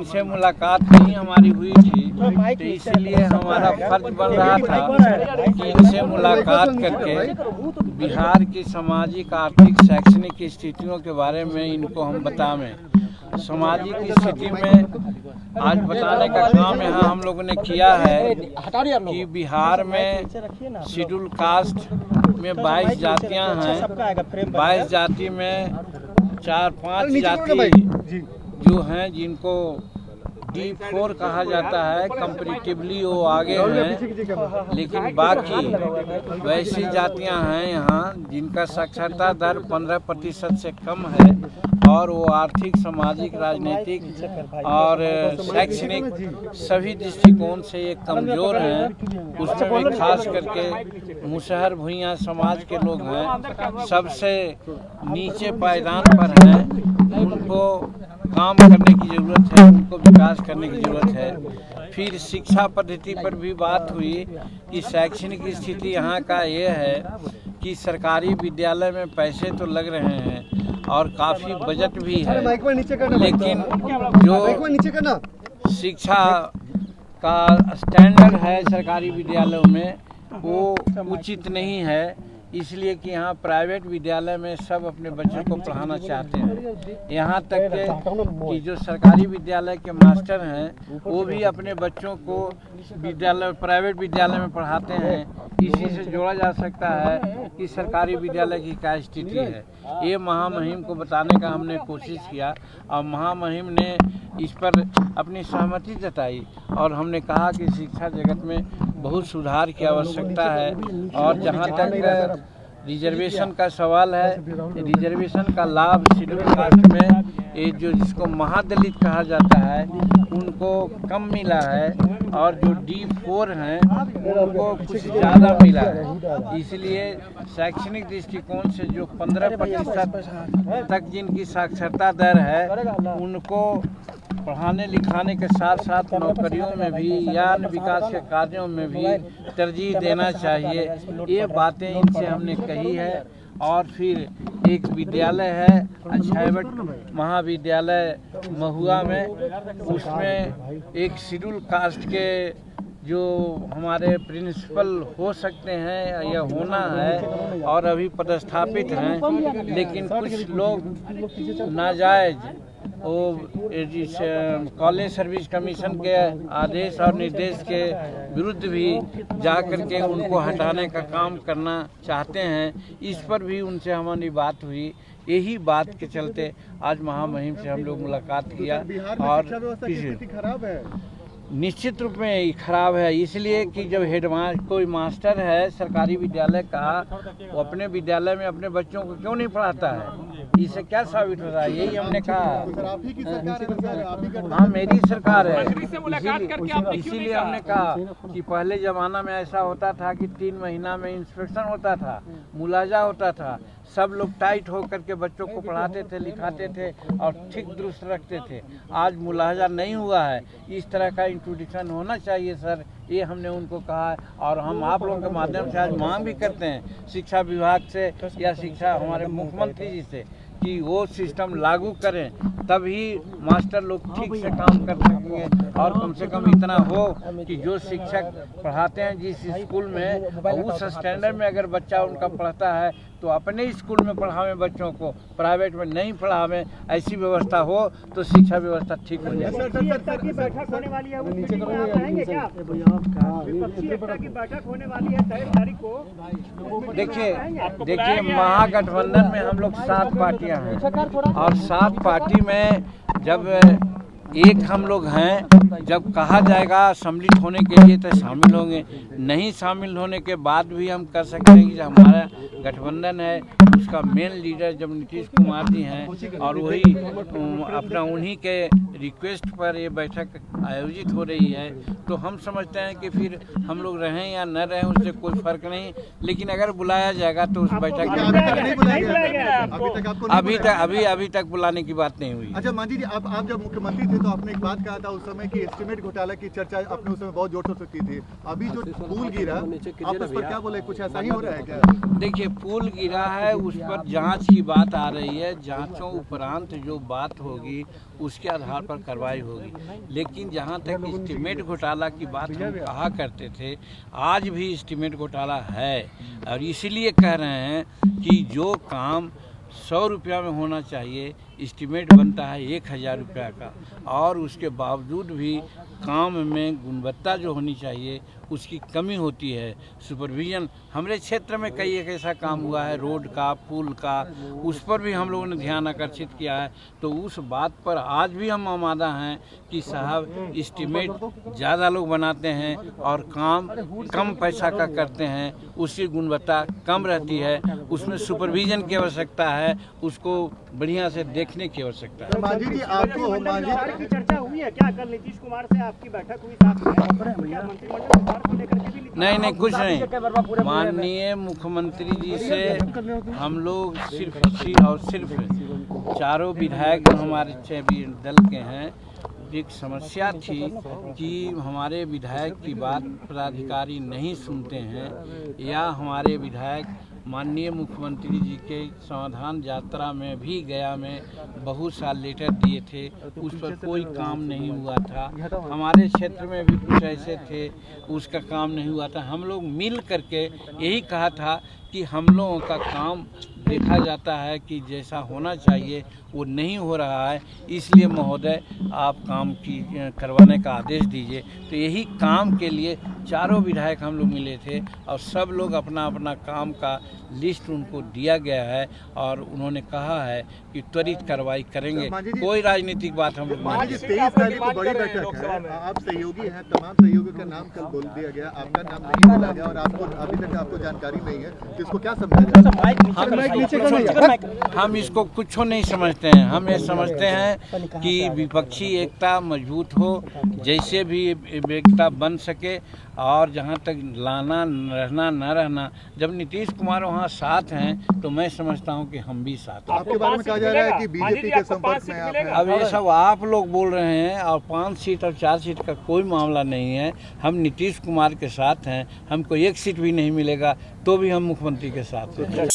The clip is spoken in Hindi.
इनसे मुलाकात नहीं हमारी हुई थी, तो इसलिए हमारा फर्ज बन रहा था कि इनसे मुलाकात करके बिहार की सामाजिक, आर्थिक, शैक्षणिक स्थितियों के बारे में इनको हम बतावें। सामाजिक स्थिति में आज बताने का काम यहाँ हम लोगों ने किया है कि बिहार में शेड्यूल कास्ट में 22 जातियाँ हैं। 22 जाति में 4-5 जाति जो हैं जिनको D4 कहा जाता है, कंपैरेटिवली वो आगे हैं, लेकिन बाकी वैसी जातियां हैं यहाँ जिनका साक्षरता दर 15% से कम है और वो आर्थिक, सामाजिक, राजनीतिक और शैक्षणिक सभी दृष्टिकोण से ये कमज़ोर हैं। उसमें भी खास करके मुसहर भुइयां समाज के लोग हैं, सबसे नीचे पायदान पर हैं। उनको काम करने की ज़रूरत है, उनको विकास करने की ज़रूरत है। फिर शिक्षा पद्धति पर भी बात हुई कि शैक्षणिक स्थिति यहाँ का ये है कि सरकारी विद्यालय में पैसे तो लग रहे हैं और काफ़ी बजट भी है, लेकिन जो शिक्षा का स्टैंडर्ड है सरकारी विद्यालयों में वो उचित नहीं है। इसलिए कि यहाँ प्राइवेट विद्यालय में सब अपने बच्चों को पढ़ाना चाहते हैं। यहाँ तक कि जो सरकारी विद्यालय के मास्टर हैं वो भी अपने बच्चों को प्राइवेट विद्यालय में पढ़ाते हैं। इसी से जोड़ा जा सकता है कि सरकारी विद्यालय की क्या स्थिति है। ये महामहिम को बताने का हमने कोशिश किया और महामहिम ने इस पर अपनी सहमति जताई और हमने कहा कि शिक्षा जगत में बहुत सुधार की आवश्यकता है। और जहाँ तक रिजर्वेशन का सवाल है, रिजर्वेशन का लाभ शेड्यूल कास्ट में ये जो जिसको महादलित कहा जाता है उनको कम मिला है और जो D4 हैं उनको कुछ ज़्यादा मिला है। इसलिए शैक्षणिक दृष्टिकोण से जो 15% तक जिनकी साक्षरता दर है उनको पढ़ाने लिखाने के साथ साथ नौकरियों में भी या अन्य विकास के कार्यों में भी तरजीह देना चाहिए। ये बातें इनसे हमने कही है। और फिर एक विद्यालय है अक्षयवट महाविद्यालय महुआ में, उसमें एक शेड्यूल कास्ट के जो हमारे प्रिंसिपल हो सकते हैं या होना है और अभी पदस्थापित हैं, लेकिन कुछ लोग नाजायज वो जिस कॉलेज सर्विस कमीशन के आदेश और निर्देश के विरुद्ध भी जा कर के उनको हटाने का काम करना चाहते हैं। इस पर भी उनसे हमारी बात हुई। यही बात के चलते आज महामहिम से हम लोग मुलाकात किया। और खराब है, निश्चित रूप में खराब है, इसलिए कि जब कोई मास्टर है सरकारी विद्यालय का, वो अपने विद्यालय में अपने बच्चों को क्यों नहीं पढ़ाता है? इससे क्या साबित हो रहा है? यही हमने कहा। हाँ, मेरी सरकार है, इसीलिए हमने कहा कि पहले ज़माना में ऐसा होता था कि 3 महीना में इंस्पेक्शन होता था, मुलाजा होता था, सब लोग टाइट होकर के बच्चों को पढ़ाते थे, लिखाते थे और ठीक दुरुस्त रखते थे। आज मुलाजा नहीं हुआ है, इस तरह का इंट्रोडक्शन होना चाहिए सर, ये हमने उनको कहा है। और हम आप लोगों के माध्यम से आज मांग भी करते हैं शिक्षा विभाग से या शिक्षा हमारे मुख्यमंत्री जी से कि वो सिस्टम लागू करें, तभी मास्टर लोग ठीक से काम कर सकेंगे। और कम से कम इतना हो कि जो शिक्षक पढ़ाते हैं जिस स्कूल में, उस स्टैंडर्ड में अगर बच्चा उनका पढ़ता है तो अपने स्कूल में पढ़ावें बच्चों को, प्राइवेट में नहीं पढ़ावें। ऐसी व्यवस्था हो तो शिक्षा व्यवस्था ठीक हो जाए। देखिए महागठबंधन में हम लोग 7 पार्टियां हैं और 7 पार्टी में जब एक हम लोग हैं, जब कहा जाएगा सम्मिलित होने के लिए तो शामिल होंगे, नहीं शामिल होने के बाद भी हम कर सकते हैं कि हमारा गठबंधन है उसका मेन लीडर जब नीतीश कुमार जी हैं और वही अपना उन्हीं के रिक्वेस्ट पर ये बैठक आयोजित हो रही है, तो हम समझते हैं कि फिर हम लोग रहें या न रहें उससे कोई फर्क नहीं। लेकिन अगर बुलाया जाएगा तो उस बैठक में अभी तक बुलाने की बात नहीं हुई। अच्छा मांझी जी, आप जब मुख्यमंत्री थे तो आपने एक बात कहा था उस समय कि एस्टीमेट घोटाला की चर्चा अपने उस समय बहुत जोर शोर से की थी। अभी जो पुल गिरा, आप उस पर क्या बोले? कुछ ऐसा ही हो रहा है क्या? देखिए, पुल गिरा है, उस पर जांच की बात आ रही है, जांचों उपरांत जो बात होगी उसके आधार पर कार्रवाई होगी। लेकिन जहां तक एस्टीमेट घोटाला की बात हम कहा करते थे, आज भी एस्टीमेट घोटाला है। और इसीलिए कह रहे हैं कि जो काम 100 रुपया में होना चाहिए, एस्टीमेट बनता है 1000 रुपया का, और उसके बावजूद भी काम में गुणवत्ता जो होनी चाहिए उसकी कमी होती है। सुपरविज़न हमारे क्षेत्र में कई एक ऐसा काम हुआ है, रोड का, पुल का, उस पर भी हम लोगों ने ध्यान आकर्षित किया है। तो उस बात पर आज भी हम आमादा हैं कि साहब एस्टीमेट ज़्यादा लोग बनाते हैं और काम कम पैसा का करते हैं, उसकी गुणवत्ता कम रहती है, उसमें सुपरविज़न की आवश्यकता है, उसको बढ़िया से देखने की आवश्यकता है। मांझी जी, आपको मांझी की चर्चा हुई है क्या? कल नीतीश कुमार से आपकी बैठक हुई साथ में, क्या मंत्रिमंडल विस्तार को लेकर के भी? नहीं, कुछ नहीं। माननीय मुख्यमंत्री जी से हम लोग सिर्फ चारों विधायक जो हमारे 6 दल के हैं, एक समस्या थी कि हमारे विधायक की बात पदाधिकारी नहीं सुनते हैं, या हमारे विधायक माननीय मुख्यमंत्री जी के समाधान यात्रा में भी गया में बहुत साल लेटर दिए थे, उस पर कोई काम नहीं हुआ था। हमारे क्षेत्र में भी कुछ ऐसे थे, उसका काम नहीं हुआ था। हम लोग मिल करके यही कहा था कि हम लोगों का काम देखा जाता है कि जैसा होना चाहिए वो नहीं हो रहा है, इसलिए महोदय आप काम की करवाने का आदेश दीजिए। तो यही काम के लिए चारों विधायक हम लोग मिले थे और सब लोग अपना अपना काम का लिस्ट उनको दिया गया है और उन्होंने कहा है कि त्वरित कार्रवाई करेंगे। कोई राजनीतिक बात हम लोग नहीं। 23 तारीख को बड़ी बैठक है, आप सहयोगी हैं, तमाम सहयोगियों का नाम कल बोल दिया गया, आपका नाम नहीं बोला गया और आपको अभी तक आपको जानकारी नहीं है, तो इसको क्या समझा जाए? हम इसको कुछ नहीं समझते हैं। हम ये समझते हैं कि विपक्षी एकता मजबूत हो, जैसे भी एकता बन सके, और जहाँ तक लाना रहना न रहना, जब नीतीश कुमार वहाँ साथ हैं तो मैं समझता हूँ कि हम भी साथ हैं। आपके बारे में कहा जा रहा है कि बीजेपी के संपर्क में आप हैं। अब ये सब आप लोग बोल रहे हैं, और 5 सीट और 4 सीट का कोई मामला नहीं है। हम नीतीश कुमार के साथ हैं, हमको 1 सीट भी नहीं मिलेगा तो भी हम मुख्यमंत्री के साथ हैं।